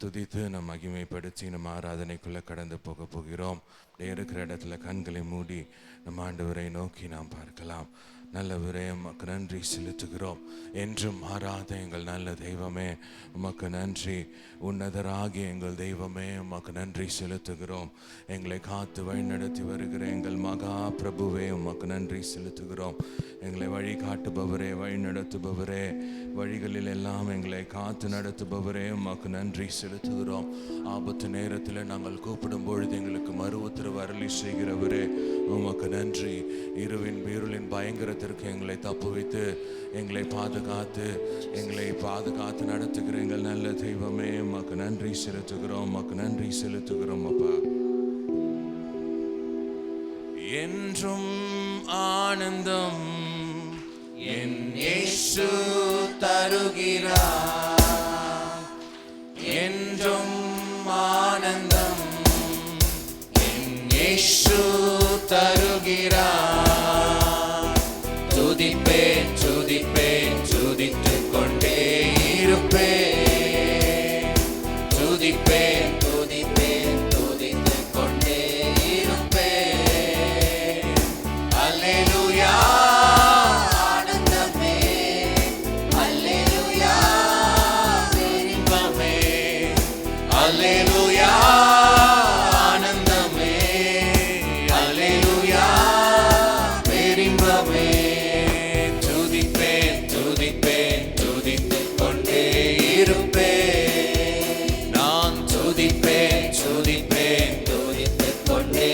துதித்து நம் மகிமைப்படுத்தி நம் ஆராதனைக்குள்ளே கடந்து போகிறோம். இருக்கிற இடத்துல கண்களை மூடி நம் ஆண்டவரை நோக்கி நாம் பார்க்கலாம். நல்லவரே, உமக்கு நன்றி செலுத்துகிறோம். என்றும் மாறாத எங்கள் நல்ல தெய்வமே, உமக்கு நன்றி. உன்னதராகிய எங்கள் தெய்வமே, உமக்கு நன்றி செலுத்துகிறோம். எங்களை காத்து வழிநடத்தி வருகிற எங்கள் மகா பிரபுவே, உமக்கு நன்றி செலுத்துகிறோம். எங்களை வழி காட்டுபவரே, வழி நடத்துபவரே, வழிகளில் எல்லாம் எங்களை காத்து நடத்துபவரே, உமக்கு நன்றி செலுத்துகிறோம். ஆபத்து நேரத்தில் நாங்கள் கூப்பிடும் பொழுது எங்களுக்கு மறு உத்தரவு அருளி செய்கிறவரே, உமக்கு நன்றி. இருளின் பயங்கரத்திற்கு எங்களை தப்புவித்து எங்களை பாதுகாத்து நடத்துகிற எங்கள் நல்ல தெய்வமே, உமக்கு நன்றி செலுத்துகிறோம். உமக்கு நன்றி செலுத்துகிறோம் அப்பா. என்றும் ஆனந்தம் என் இயேசு தருகிறார். என்றும் ஆனந்தம் என் இயேசு தருகிறார். துதிப்பேன் துதிப்பேன் துதித்துக் கொண்டே இருப்பேன். துதிப்பேன் துதிப்பேன் துதித்துக் கொண்டே இருப்பேன். அல்லேலூயா ஆனந்தமே, அல்லேலூயா இன்பமே, அல்லேலூயா ஆனந்தமே, அல்லேலூயா இன்பமே. துதிப்பேன் துதிப்பேன் துதித்துக் கொண்டே இருப்பேன். நான் துதிப்பேன் துதிப்பேன் துதித்துக் கொண்டே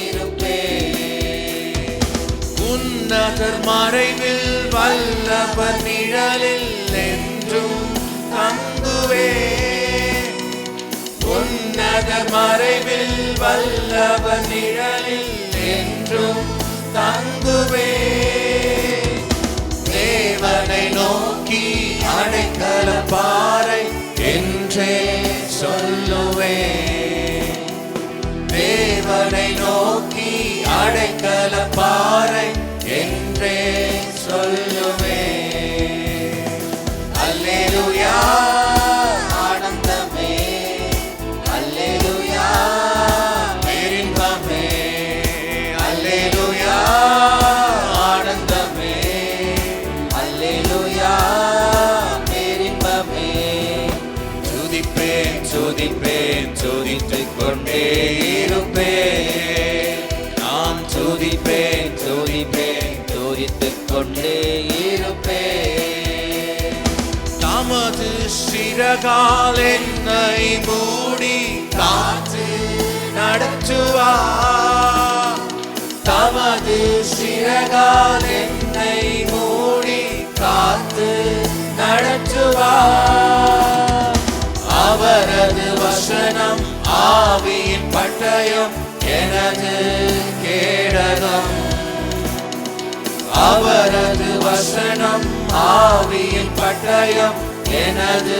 இருப்பேன். உன்னதர் மறைவில் வல்லவர் நிழலில் என்றும் தங்குவேன். உன்னதர் மறைவில் வல்லவர் நிழலில் என்றும் தங்குவேன். தேவனை நோக்கி அடைக்கலம் பாறை என்றே சொல்லுவேன். தேவனை நோக்கி அடைக்கலம் பாறை என்றே சொல்லுவேன். அல்லேலூயா ஆனந்தமே, அல்லேலூயா இன்பமே, அல்லேலூயா ஆனந்தமே, அல்லேலூயா இன்பமே. துதிப்பேன் துதிப்பேன் துதித்துக் கொண்டே இருப்பேன். நான் துதிப்பேன் துதிப்பேன் துதித்துக் கொண்டே இருப்பேன். தமது சிறகால் என்னை மூடி காத்து நடத்துவார். தமது சிறகால் என்னை மூடி காத்து நடத்துவார். அவரது வசனம் ஆவியின் பட்டயம் எனது கேடகம். அவரது வசனம் ஆவியின் பட்டயம் எனது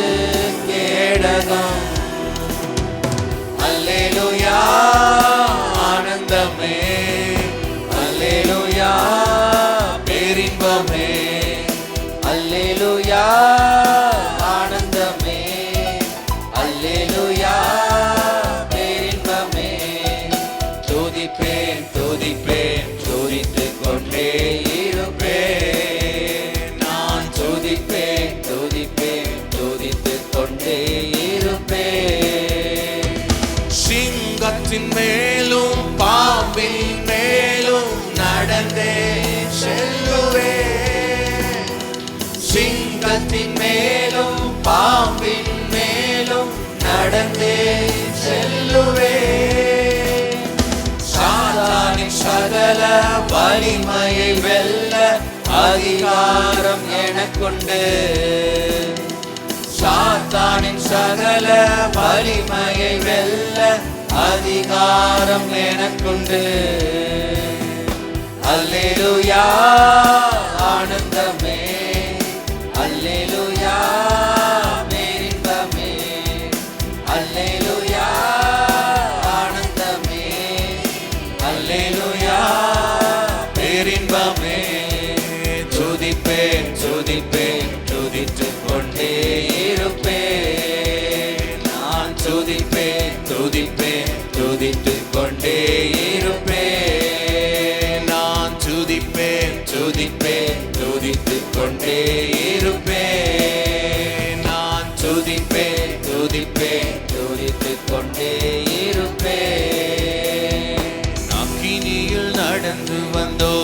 கேடகம். அல்லேலூயா ஆனந்தமே, அல்லேலூயா பேரின்பமே, அல்லேலூயா ஆனந்தமே, அல்லேலூயா பேரின்பமே. துதிப்பேன் துதிப்பேன் துதித்துக் கொண்டே இருப்பேன். நான் துதிப்பேன் துதிப்பேன் துதித்துக் கொண்டே இருப்பேன். சிங்கத்தின் மேலும் பாம்பின் மேலும் நடந்தே செல்லுவேன். சிங்கத்தின் மேலும் பாம்பின் மேலும் நடந்தே செல்லுவேன். சாத்தானின் சகல வலிமையை வெல்ல அதிகாரம் எனக்குண்டு. சாத்தானின் சகல வலிமையை வெல்ல அதிகாரம் எனக்குண்டு. அல்லேலூயா ஆனந்தமே, அல்லேலூயா பேரின்பமே, அல்லேலூயா ஆனந்தமே, அல்லேலூயா பேரின்பமே. துதிப்பேன் துதிப்பேன் துதித்துக் கொண்டே இருப்பேன். நான் கடந்து வந்தோ,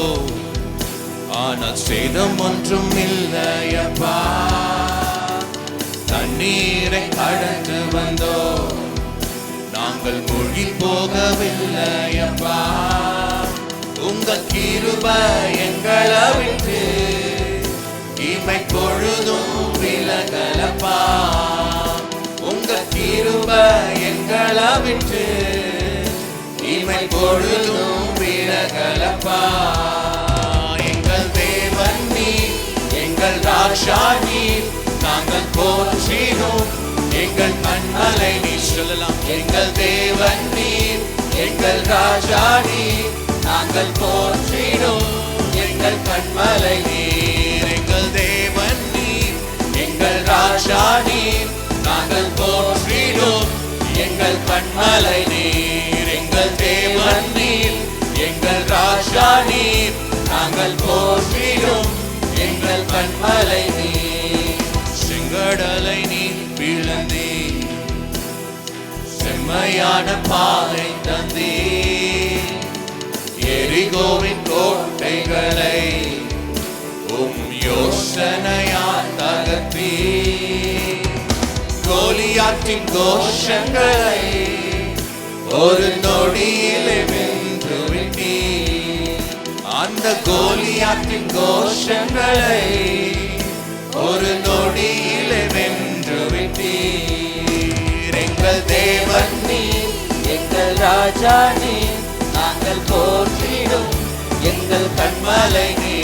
ஆனால் சேதம் ஒன்றும் இல்லையப்பா. தண்ணீரை கடந்து வந்தோ, நாங்கள் மூழ்கி போகவில்லையப்பா. உங்க கிருபை எங்களை விட்டு இமை பொழுதும் விலகலப்பா. உங்க கிருபை எங்களை விட்டு இமை பொழுதும் விலகலப்பா. எங்கள் தேவன் நீர், எங்கள் ராஜா நீர், நாங்கள் போற்றினோம் எங்கள் கண்மலை நீர். சொல்லலாம், எங்கள் தேவன் நீர், எங்கள் ராஜா நீர், நாங்கள் போற்றினோம் எங்கள் கண்மலை நீர். எங்கள் தேவன் நீர், எங்கள் ராஜா நீர், நாங்கள் போற்றினோம் எங்கள் கண்மலை நீர். எங்கள் தேவன் நீர், எங்கள் ராஜா நீர், நாங்கள் போற்றினோம் எங்கள் கண்மலை நீர். செங்கடலை நீர் பிளந்தீர், செம்மையான பாதை தந்தீர். எரிகோவின் கோட்டைகளை யோசனையால் தகர்த்தீர். கோலியாத்தின் கோஷங்களை ஒரு நொடியிலே வென்று விட்டீர். அந்த கோலியாத்தின் கோஷங்களை ஒரு நொடியிலே வென்று விட்டீர். எங்கள் தேவன் நீர், எங்கள் ராஜா நீர், நாங்கள் போற்றிடும் எங்கள் கண்மலை நீர்.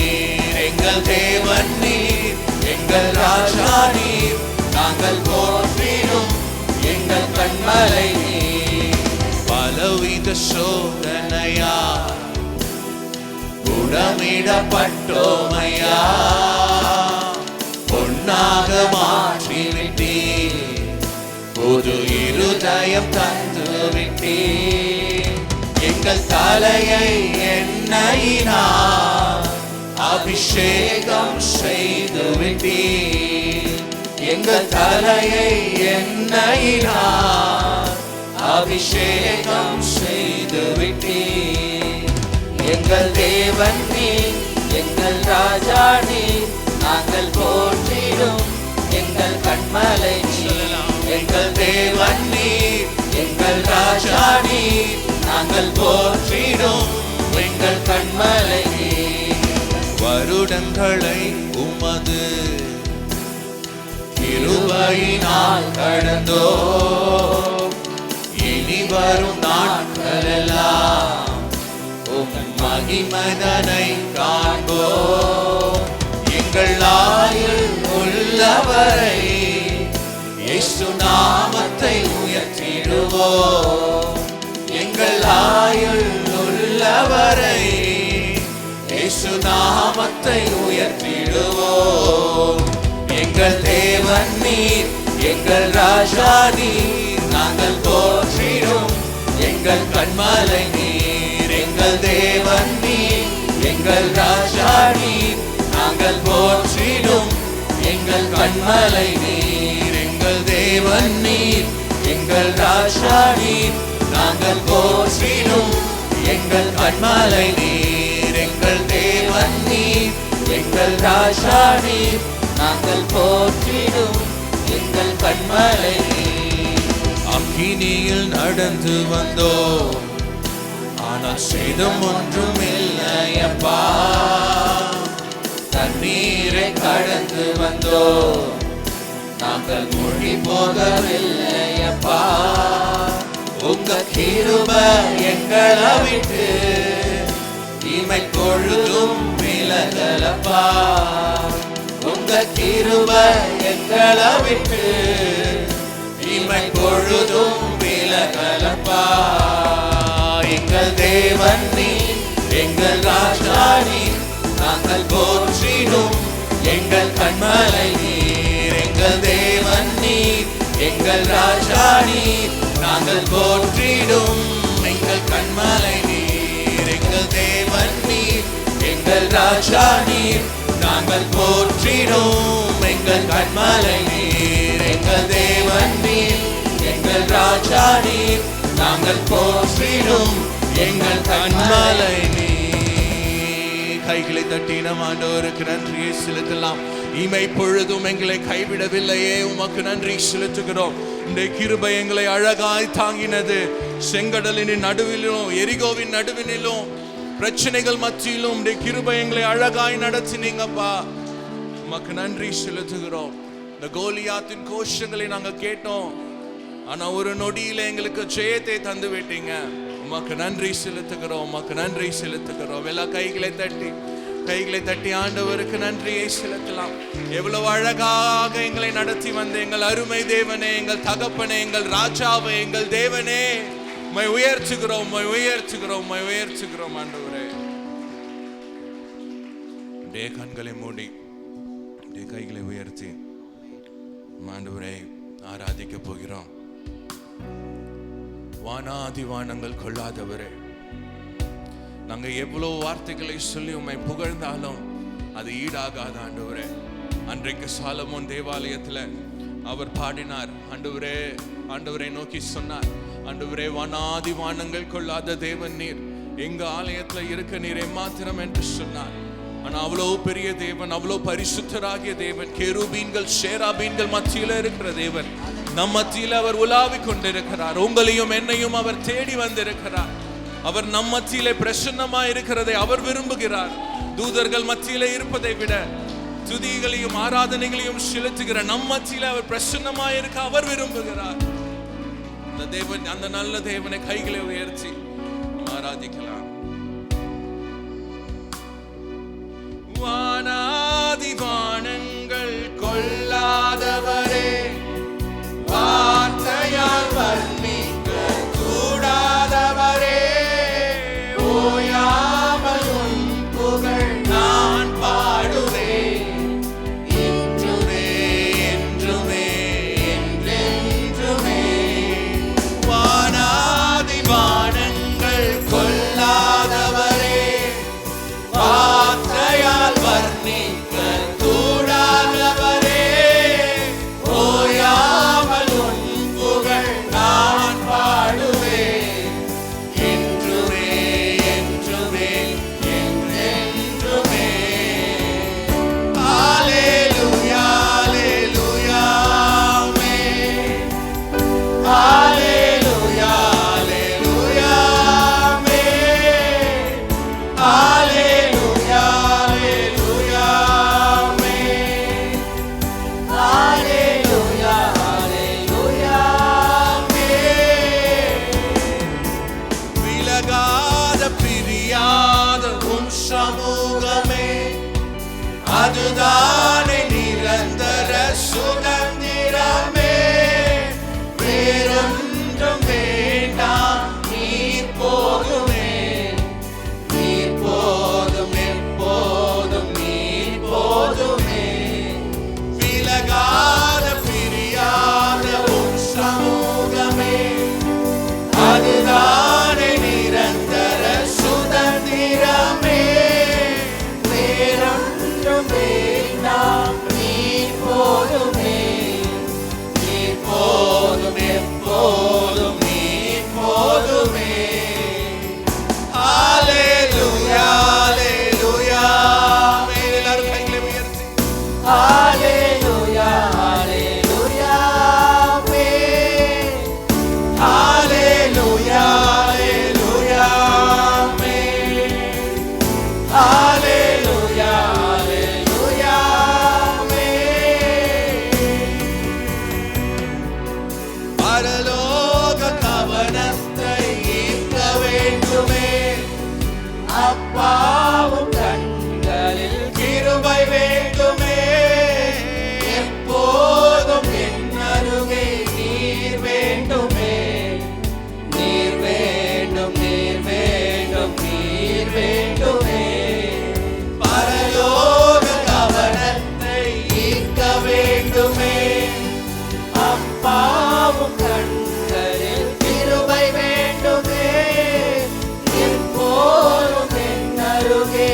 எங்கள் தேவன் நீர், எங்கள் ராஜா நீர், நாங்கள் போற்றிடும் எங்கள் கண்மலை நீர். பலவித சோதனையா உடமிடப்பட்டோமையா, பொன்னாக மாற்றிவிட்டீர், புது இருதயம் தந்து விட்டீர். எங்கள் தலையை எண்ணெயினால் அபிஷேகம் செய்து விட்டீர். எங்கள் தலையை எண்ணெயினால் அபிஷேகம் செய்து விட்டீர். எங்கள் தேவன் நீர், எங்கள் ராஜா நீர், நாங்கள் போற்றிடும் எங்கள் கண்மலை நீர். எங்கள் தேவன் நீர், எங்கள் ராஜா நீர், நாங்கள் போற்றிடும் எங்கள் கண்மலை நீர். வருடங்களை உமது கிருபையினால் கடந்தோ, இனி வரும் நாட்களெல்லாம் உம் மகிமைதனை காண்போ. எங்கள் ஆயுள் உள்ளவரை இயேசு நாமத்தை உயர்த்திடுவோம். எங்கள் ஆயுள் உள்ளவரை இயேசு நாமத்தை உயர்த்திடுவோம். எங்கள் தேவன் நீர், எங்கள் ராஜா நீர், நாங்கள் போற்றிடும் எங்கள் கண்மலை நீர். எங்கள் தேவன் நீர், எங்கள் ராஜா நீர், நாங்கள் போற்றிடும் எங்கள் கண்மலை நீர். எங்கள் தேவன் நீர், எங்கள் ராஜா நீர், நாங்கள் போற்றிடும் எங்கள் கண்மலை நீர். எங்கள் தேவன் நீர், எங்கள் ராஜா நீர், நாங்கள் போற்றிடும் எங்கள் கண்மலை நீர். அக்கினியில் நடந்து வந்தோ, ஆனால் சேதம் ஒன்றும் இல்லையப்பா. தண்ணீரை கடந்து வந்தோ, நாங்கள் மூழ்கி போகவில்லையப்பா. உங்க கிருபை எங்களை விட்டு இமை பொழுதும் விலகலப்பா. உங்க கிருபை எங்களை விட்டு இமை பொழுதும் விலகலப்பா. எங்கள் தேவன் நீர், எங்கள் ராஜா நீர், நாங்கள் போற்றிடும் எங்கள் கண்மலை நீர். எங்கள் தேவன் நீர், எங்கள் ராஜா நீர், நாங்கள் போற்றிடும் எங்கள் கண்மலை நீர். எங்கள் தேவன் நீர், எங்கள் ராஜா நீர், நாங்கள் போற்றிடும் எங்கள் கண்மலை நீர். எங்கள் தேவன் நீர், எங்கள் ராஜா நீர், நாங்கள் போற்றிடும் எங்கள் கண்மலை நீர். கைகளை தட்டி நம் ஆண்டவருக்கு நன்றியை செலுத்தலாம். இமை பொழுதும் எங்களை கைவிடவில்லையே, உமக்கு நன்றி செலுத்துகிறோம். இந்த கிருபை எங்களை அழகாய் தாங்கினது. செங்கடலின் நடுவிலும் எரிகோவின் நடுவினிலும் பிரச்சனைகள் மத்தியிலும் இந்த கிருபை எங்களை அழகாய் நடத்தினீங்கப்பா. உமக்கு நன்றி செலுத்துகிறோம். இந்த கோலியாத்தின் கோஷங்களை நாங்க கேட்டோம், ஆனா ஒரு நொடியில எங்களுக்கு ஜெயத்தை தந்து விட்டீங்க. உமக்கு நன்றி செலுத்துகிறோம், உமக்கு நன்றி செலுத்துகிறோம். எல்லா கைகளை தட்டி ஆண்டவருக்கு நன்றியை செலுத்தலாம். எவ்வளவு அழகாக எங்களை நடத்தி வந்த எங்கள் அருமை தேவனே, எங்கள் தகப்பனே, எங்கள் ராஜாவே, எங்கள் தேவனே, உம்மை உயர்த்துகிறோம், உம்மை உயர்த்துகிறோம், உம்மை உயர்த்துகிறோம் ஆண்டவரே. அப்படியே கண்களை மூடி அப்படியே கைகளை உயர்த்தி ஆண்டவரை ஆராதிக்க போகிறோம். வானாதி வானங்கள் கொள்ளாதவரே, நாங்க எவ்வளவு வார்த்தைகளை சொல்லி உம்மை புகழ்ந்தாலும் அது ஈடாகாத ஆண்டவரே. அன்றைக்கு சாலமோன் தேவாலயத்துல அவர் பாடினார், ஆண்டவரை நோக்கி சொன்னார், ஆண்டவரே வானாதி வானங்கள் கொள்ளாத தேவன் நீர், எங்க ஆலயத்துல இருக்க நீர் எம்மாத்திரம் என்று சொன்னார். ஆனா அவ்வளவு பெரிய தேவன், அவ்வளவு பரிசுத்தராகிய தேவன், கேருபீன்கள் சேராபீன்கள் மத்தியில இருக்கிற தேவன் நம் மத்தியில அவர் உலாவிக் கொண்டிருக்கிறார். உங்களையும் என்னையும் அவர் தேடி வந்திருக்கிறார். அவர் நம் மத்தியிலே பிரசன்னமா இருக்கிறதை அவர் விரும்புகிறார். தூதர்கள் மத்தியிலே இருப்பதை விட துதிகளையும் ஆராதனைகளையும் செலுத்துகிற நம் மத்தியில அவர் பிரசன்னமா இருக்க அவர் விரும்புகிறார். அந்த தேவன், அந்த நல்ல தேவனை கைகளை உயர்த்தி ஆராதிக்கலாம். வானாதி வானங்கள் கொள்ளாதவரே, வார்த்தையால் வர்ணிக்க கூடாதவரே, ஓயாமல் உன் புகழ் நான் பாடுவேன், என்றுமே என்றுமே என்றென்றுமே. வானாதி வானங்கள் கொள்ளாதவரே, வார்த்தையால் வர்ணிக்க கூடாதவரே, ஓயாமல் உன் புகழ் நான் பாடுவேன், என்றுமே என்றுமே என்றென்றுமே. ஹல்லேலூயா ஹல்லேலூயா ஆமென். ஹல்லேலூயா ஹல்லேலூயா ஆமென். ஹல்லேலூயா ஹல்லேலூயா ஆமென். ஹல்லேலூயா ஹல்லேலூயா ஆமென். விலகாத பிரியாத உம் சமூகமே, அதுதானே நிரந்தர சுதந்திரமே. வேறொன்றும் வேண்டாம், நீர் போதுமே, நீர் போதும், எப்போதும் நீர் போதுமே. விலகாத பிரியாத உம் சமூகமே, அதுதானே நிரந்தர சுதந்திரமே. வேறொன்றும் வேண்டாம், நீர் போதுமே, நீர் போதும், எப்போதும் நீர் போதுமே. ஹல்லேலூயா ஹல்லேலூயா ஆமென். எல்லாரும் கைகளை உயர்த்தி ஹல்லேலூயா ஹல்லேலூயா ஆமென். ஹல்லேலூயா ஹல்லேலூயா ஆமென். ஹல்லேலூயா ஹல்லேலூயா ஆமென். பரலோக கவனத்தை ஈர்க்க வேண்டுமே, அப்பாவும் கண்களில் கிருபை வேண்டுமே. எப்போதும் என் அருகே நீர் வேண்டுமே, நீர் வேண்டும், நீர் வேண்டும், நீர் வேண்டுமே. பரலோக கவனத்தை ஈர்க்க வேண்டுமே, அப்பாவும் கண்களில் கிருபை வேண்டுமே. எப்போதும் என் அருகே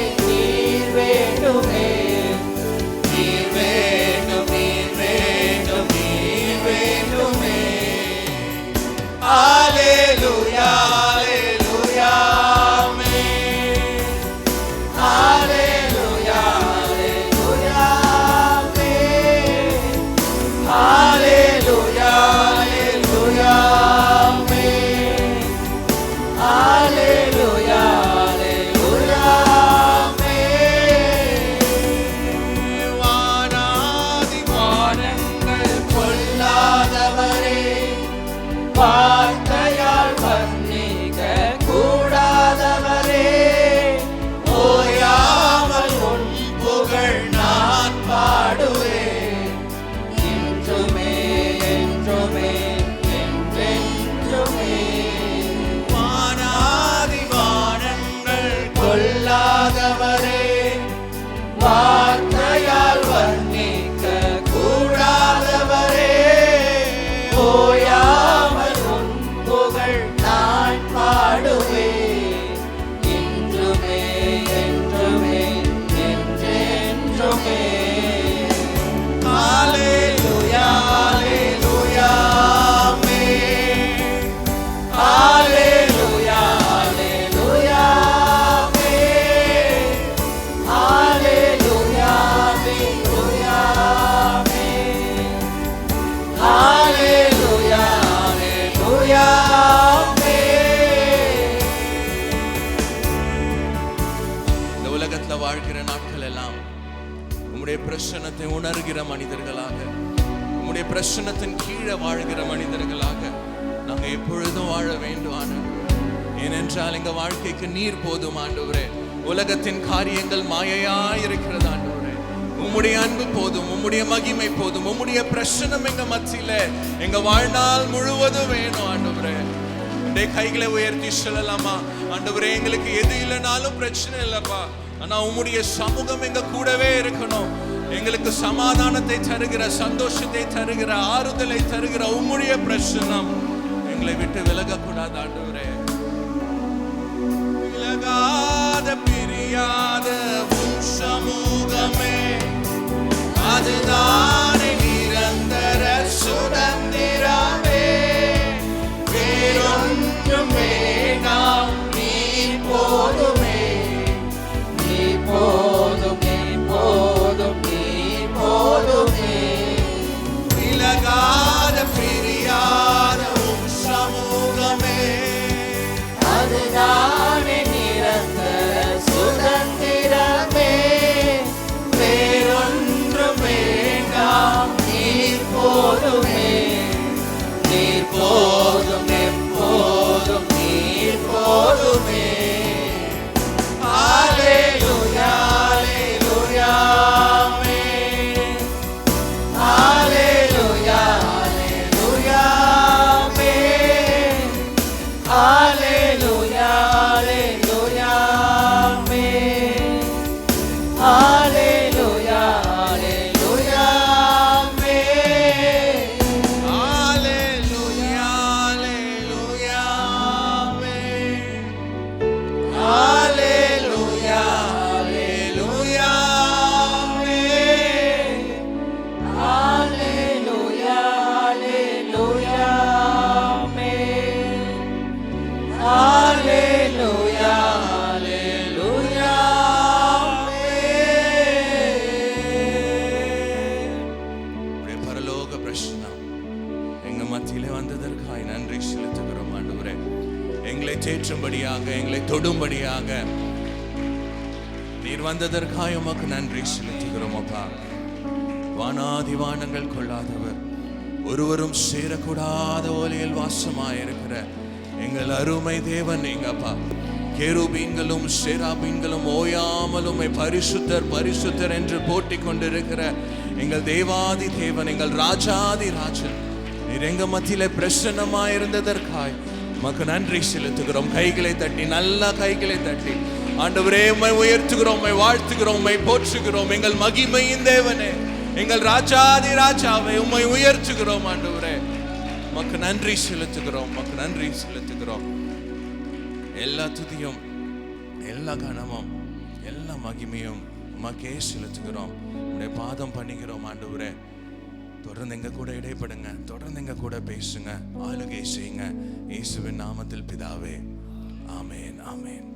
உலகத்துல வாழ்கிற நாட்கள் எல்லாம் உம்முடைய பிரசன்னத்தை உணர்கிற மனிதர்களாக, உம்முடைய பிரசன்னத்தின் கீழே வாழ்கிற மனிதர்களாக நாங்க எப்பொழுதும் வாழ வேண்டும் ஆண்டவரே. ஏனென்றால் எங்க வாழ்க்கைக்கு நீர் போதும் ஆண்டவரே. உலகத்தின் காரியங்கள் மாயையா இருக்கிறது ஆண்டவரே. உம்முடைய அன்பு போதும், உம்முடைய மகிமை போதும், உம்முடைய பிரசன்னம் எங்க மத்தியில எங்க வாழ்நாள் முழுவதும் வேணும் ஆண்டவரே. கைகளை உயர்த்தி சொல்லலாமா? ஆண்டவரே, எங்களுக்கு எது இல்லைனாலும் பிரச்சனை இல்லப்பா, ஆனா உம்முடைய சமூகம் எங்க கூடவே இருக்கணும். எங்களுக்கு சமாதானத்தை தருகிற, சந்தோஷத்தை தருகிற, ஆறுதலை தருகிற உம்முடைய பிரசன்னம் எங்களை விட்டு விலகக்கூடாது ஆண்டவரே. விலகாத பிரியாத உம் சமூகமே, அதுதானே நிரந்தர சுதந்திரமே. வேறொன்றும் வேண்டாம், நீ போதுமே, நீ போதும், நீ போதும், நீ போதுமே. விலகாத பிரியாத உம் சமூகமே, அதுதானே நிரந்தர சுதந்திரமே. வேறொன்றும் வேண்டாம், நீ போதுமே, நீ போதும், எப்போதும் நீ போதுமே. ஹல்லேலூயா, ஹல்லேலூயா, ஆமென். ஹல்லேலூயா, ஹல்லேலூயா, ஆமென். ஹல்லேலூயா, ஹல்லேலூயா, ஆமென். ஹல்லேலூயா, ஹல்லேலூயா, ஆமென். ஹல்லேலூயா, ஹல்லேலூயா, ஆமென். ஹல்லேலூயா, ஹல்லேலூயா, ஆமென். ஹல்லேலூயா, ஹல்லேலூயா, ஆமென். ஹல்லேலூயா, ஹல்லேலூயா, ஆமென். உம்முடைய பரலோக பிரசன்னம் எங்க மத்தியிலே வந்ததற்காய் நன்றி செலுத்துகிறோம் ஆண்டவரே. எங்களை தேற்றும்படியாக, எங்களை தொடும்படியாக நீர் வந்ததற்காய் உமக்கு நன்றி செலுத்துகிறோம் அப்பா. வானாதி வானங்கள் கொள்ளாதவர், ஒருவரும் சேரக்கூடாத ஒலியில் வாசமாயிருக்கிற எங்கள் அருமை தேவன் எங்கப்பா. கேருபீன்களும் சேராபீன்களும் ஓயாமலும் பரிசுத்தர் பரிசுத்தர் என்று போட்டிக் கொண்டிருக்கிற எங்கள் தேவாதி தேவன், எங்கள் ராஜாதி ராஜன், நீர் எங்க மத்தியிலே பிரசன்னமாயிருந்ததற்காய் உமக்கு நன்றி செலுத்துகிறோம். கைகளை தட்டி, நல்ல கைகளை தட்டி ஆண்டவரே உம்மை உயர்த்துகிறோம், உம்மை வாழ்த்துகிறோம், உம்மை போற்றுகிறோம். எங்கள் மகிமையின் தேவனே, எங்கள் ராஜாதி ராஜாவை உம்மை உயர்த்துகிறோம் ஆண்டவரே. உமக்கு நன்றி செலுத்துகிறோம், உமக்கு நன்றி செலுத்துகிறோம். எல்லா துதியும், எல்லா கனமும், எல்லா மகிமையும் உமக்கே செலுத்துகிறோம். உம்முடைய பாதம் பண்ணிக்கிறோம் ஆண்டவரே. தொடர்ந்து எங்க கூட இடைப்படுங்க, தொடர்ந்து எங்க கூட பேசுங்க, ஆளுகை செய்யுங்க. இயேசுவின் நாமத்தில் பிதாவே, ஆமென், ஆமென்.